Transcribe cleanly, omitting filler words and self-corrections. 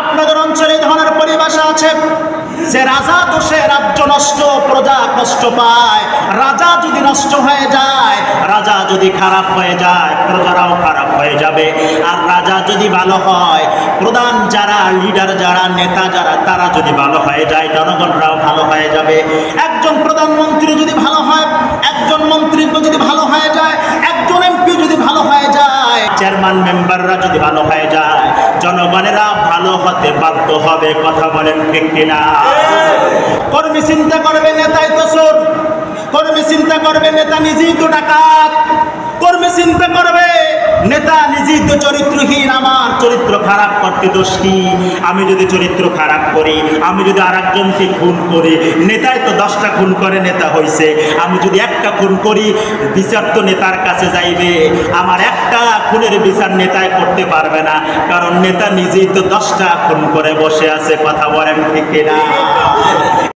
আপনাদের অঞ্চলে এই ধরনের পরিভাষা আছে যে রাজা দোষে রাজ্য নষ্ট, প্রজা কষ্ট পায়। রাজা যদি নষ্ট হয়ে যায়, রাজা যদি খারাপ হয়ে যায়, প্রজারাও খারাপ হয়ে যাবে। আর রাজা যদি ভালো হয়, প্রধান যারা, লিডার যারা, নেতা যারা, তারা যদি ভালো হয়ে যায়, জনগণরাও ভালো হয়ে যাবে। একজন প্রধানমন্ত্রী যদি ভালো হয়, একজন মন্ত্রী যদি ভালো হয়ে যায়, একজন এমপি যদি ভালো হয়ে যায়, চেয়ারম্যান মেম্বাররা যদি ভালো হয়ে যায়, জনগণেরা ভালো হতে বাধ্য হবে। কথা বলেন ঠিক কিনা? কর্মী চিন্তা করবে নেতাই তো চোর, কর্মী চিন্তা করবে নেতা নিজেই তো ডাকাত, কর্মী চিন্তা করবে নেতা নিজেই তো চরিত্রহীন। আমার চরিত্র খারাপ করতে দোষ কি? আমি যদি চরিত্র খারাপ করি, আমি যদি আরেকজনকে খুন করি, নেতাই তো 10টা খুন করে নেতা হইছে। আমি যদি একটা খুন করি, বিচার তো নেতার কাছে যাইবে। আমার একটা খুনের বিচার নেতায় করতে পারবে না, কারণ নেতা নিজেই তো 10টা খুন করে বসে আছে। কথা বলেন ঠিক কিনা?